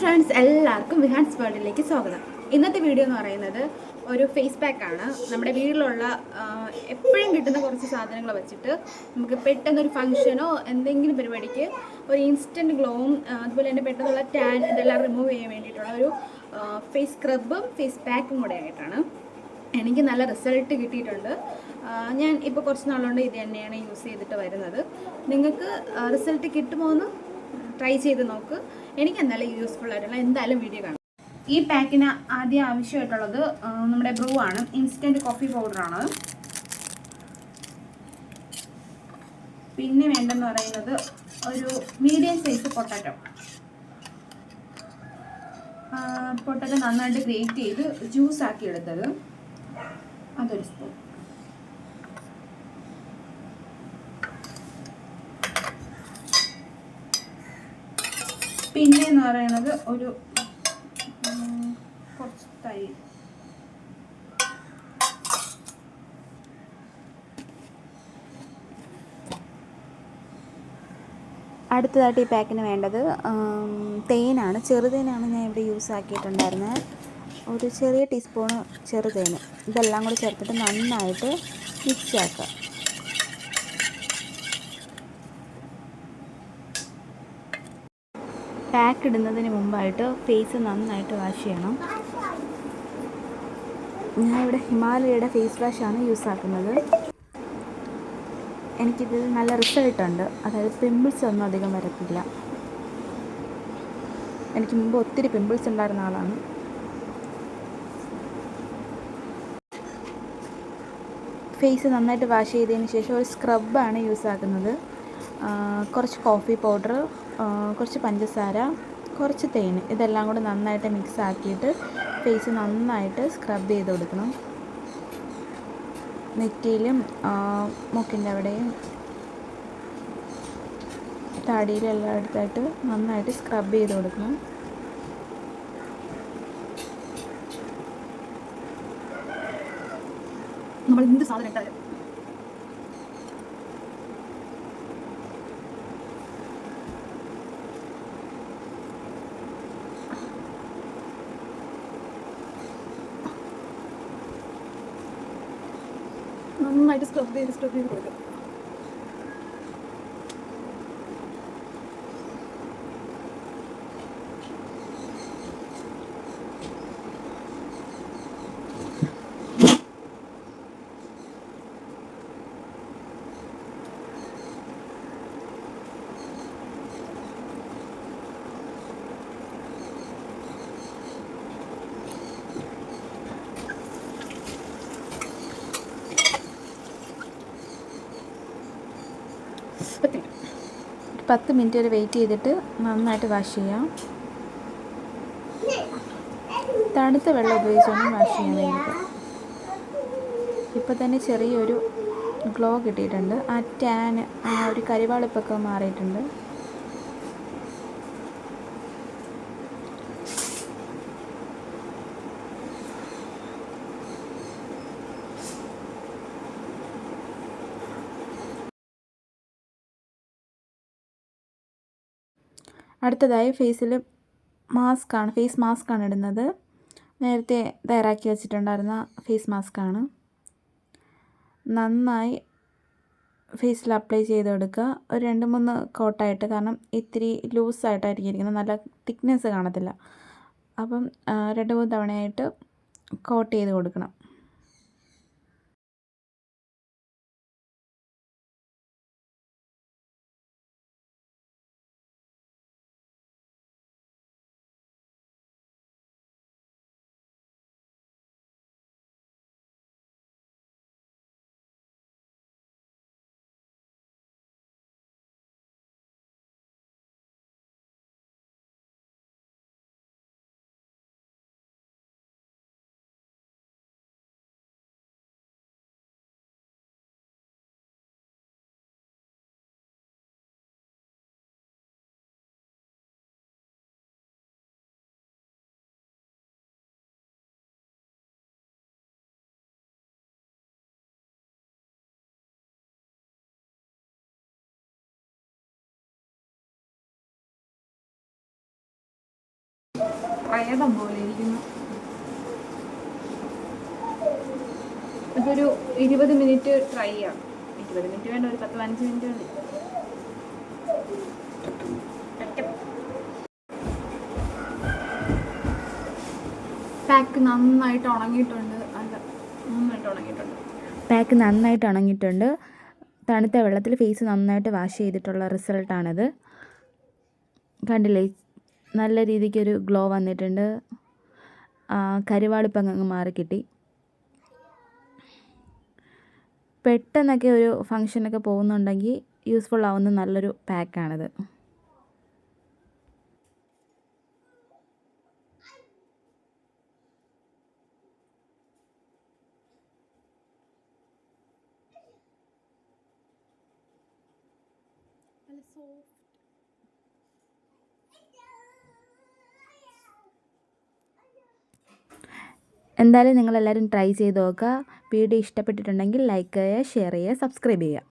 Friends, എല്ലാവർക്കും വിഹാൻസ് വേൾഡിലേക്ക് സ്വാഗതം. ഇന്നത്തെ വീഡിയോ എന്ന് പറയുന്നത് ഒരു ഫേസ് പാക്കാണ്. നമ്മുടെ വീട്ടിലുള്ള എപ്പോഴും കിട്ടുന്ന കുറച്ച് സാധനങ്ങൾ വെച്ചിട്ട് നമുക്ക് പെട്ടെന്നൊരു ഫംഗ്ഷനോ എന്തെങ്കിലും പരിപാടിക്ക് ഒരു ഇൻസ്റ്റൻറ്റ് ഗ്ലോവും അതുപോലെ തന്നെ പെട്ടെന്നുള്ള ടാൻ ഇതെല്ലാം റിമൂവ് ചെയ്യാൻ വേണ്ടിയിട്ടുള്ള ഒരു ഫേസ് സ്ക്രബും ഫേസ് പാക്കും കൂടെ ആയിട്ടാണ്. എനിക്ക് നല്ല റിസൾട്ട് കിട്ടിയിട്ടുണ്ട്. ഞാൻ ഇപ്പോൾ കുറച്ച് നാളുകൊണ്ട് ഇത് തന്നെയാണ് യൂസ് ചെയ്തിട്ട് വരുന്നത്. നിങ്ങൾക്ക് റിസൾട്ട് കിട്ടുമോ എന്ന് ട്രൈ ചെയ്ത് നോക്ക്. എനിക്ക് എന്തായാലും യൂസ്ഫുൾ ആയിട്ടുള്ള എന്തായാലും വീഡിയോ കാണാം. ഈ പാക്കിന് ആദ്യം ആവശ്യമായിട്ടുള്ളത് നമ്മുടെ ബ്രൂ ആണ്. ഇൻസ്റ്റൻറ്റ് കോഫി പൗഡറാണ്. പിന്നെ വേണ്ടെന്ന് പറയുന്നത് ഒരു മീഡിയം സൈസ് പൊട്ടാറ്റോ നന്നായിട്ട് ഗ്രേറ്റ് ചെയ്ത് ജ്യൂസ് ആക്കി എടുത്തത്, അതൊരു സ്പൂൺ. പിന്നെ എന്ന് പറയുന്നത് ഒരു കുറച്ച് തൈര്. അടുത്തതായിട്ട് ഈ പാക്കിന് വേണ്ടത് തേനാണ്. ചെറുതേനാണ് ഞാൻ ഇവിടെ യൂസ് ആക്കിയിട്ടുണ്ടായിരുന്നത്. ഒരു ചെറിയ ടീസ്പൂണ് ചെറുതേന്. ഇതെല്ലാം കൂടി ചേർത്തിട്ട് നന്നായിട്ട് മിക്സ് ആക്കുക. പാക്ക് ഇടുന്നതിന് മുമ്പായിട്ട് ഫേസ് നന്നായിട്ട് വാഷ് ചെയ്യണം. ഞാൻ ഇവിടെ ഹിമാലയയുടെ ഫേസ് വാഷാണ് യൂസ് ആക്കുന്നത്. എനിക്കിതിൽ നല്ല റിസൾട്ടുണ്ട്. അതായത് പിമ്പിൾസ് ഒന്നും അധികം വരത്തില്ല. എനിക്ക് മുമ്പ് ഒത്തിരി പിമ്പിൾസ് ഉണ്ടായിരുന്ന ആളാണ്. ഫേസ് നന്നായിട്ട് വാഷ് ചെയ്തതിന് ശേഷം ഒരു സ്ക്രബാണ് യൂസ് ആക്കുന്നത്. കുറച്ച് കോഫി പൗഡർ, കുറച്ച് പഞ്ചസാര, കുറച്ച് തേൻ, ഇതെല്ലാം കൂടി നന്നായിട്ട് മിക്സ് ആക്കിയിട്ട് ഫേസ് നന്നായിട്ട് സ്ക്രബ് ചെയ്ത് കൊടുക്കണം. നെറ്റിയിലും മൂക്കിൻ്റെ അവിടെയും താടിയിലും എല്ലാം എടുത്തായിട്ട് നന്നായിട്ട് സ്ക്രബ് ചെയ്ത് കൊടുക്കണം. നമ്മൾ എന്ത് സാധനം ഇട്ടാലും നന്നായിട്ട് സ്ക്രബ് ചെയ്ത് കൊടുക്കും. ഒരു 10 മിനിറ്റ് വരെ വെയിറ്റ് ചെയ്തിട്ട് നന്നായിട്ട് വാഷ് ചെയ്യാം. തണുത്ത വെള്ളം ഉപയോഗിച്ചാണ് വാഷ് ചെയ്യാൻ വേണ്ടിയിട്ട്. ഇപ്പോൾ തന്നെ ചെറിയൊരു ഗ്ലോ കിട്ടിയിട്ടുണ്ട്. ആ ടാൻ, ആ ഒരു കരിവാളിപ്പൊക്കെ മാറിയിട്ടുണ്ട്. അടുത്തതായി ഫേസിൽ ഫേസ് മാസ്കാണ് ഇടുന്നത്. നേരത്തെ തയ്യാറാക്കി വെച്ചിട്ടുണ്ടായിരുന്ന ഫേസ് മാസ്കാണ്. നന്നായി ഫേസിൽ അപ്ലൈ ചെയ്ത് കൊടുക്കുക. ഒരു 2-3 കോട്ടായിട്ട്, കാരണം ഇത്തിരി ലൂസായിട്ടായിരിക്കും ഇരിക്കുന്നത്, നല്ല തിക്നെസ് കാണത്തില്ല. അപ്പം 2-3 തവണയായിട്ട് കോട്ട് ചെയ്ത് കൊടുക്കണം. പ്രേതം പോലെ ഇരിക്കുന്നു. ഇതൊരു 20 മിനിറ്റ് ട്രൈ ചെയ്യാം. 20 മിനിറ്റ് വേണ്ട, ഒരു 10-15 മിനിറ്റ് മതി. പാക്ക് നന്നായിട്ട് ഉണങ്ങിയിട്ടുണ്ട്. പാക്ക് നന്നായിട്ട് ഉണങ്ങിയിട്ടുണ്ട്. തണുത്ത വെള്ളത്തിൽ ഫേസ് നന്നായിട്ട് വാഷ് ചെയ്തിട്ടുള്ള റിസൾട്ടാണിത്. കണ്ടില്ലേ, നല്ല രീതിക്കൊരു ഗ്ലോ വന്നിട്ടുണ്ട്. കരുവാളിപ്പം അങ്ങ് മാറിക്കിട്ടി. പെട്ടെന്നൊക്കെ ഒരു ഫങ്ഷനൊക്കെ പോകുന്നുണ്ടെങ്കിൽ യൂസ്ഫുൾ ആവുന്ന നല്ലൊരു പാക്കാണിത്. എന്തായാലും നിങ്ങളെല്ലാവരും ട്രൈ ചെയ്ത് നോക്കുക. വീഡിയോ ഇഷ്ടപ്പെട്ടിട്ടുണ്ടെങ്കിൽ ലൈക്ക് ചെയ്യുക, ഷെയർ ചെയ്യുക, സബ്സ്ക്രൈബ് ചെയ്യുക.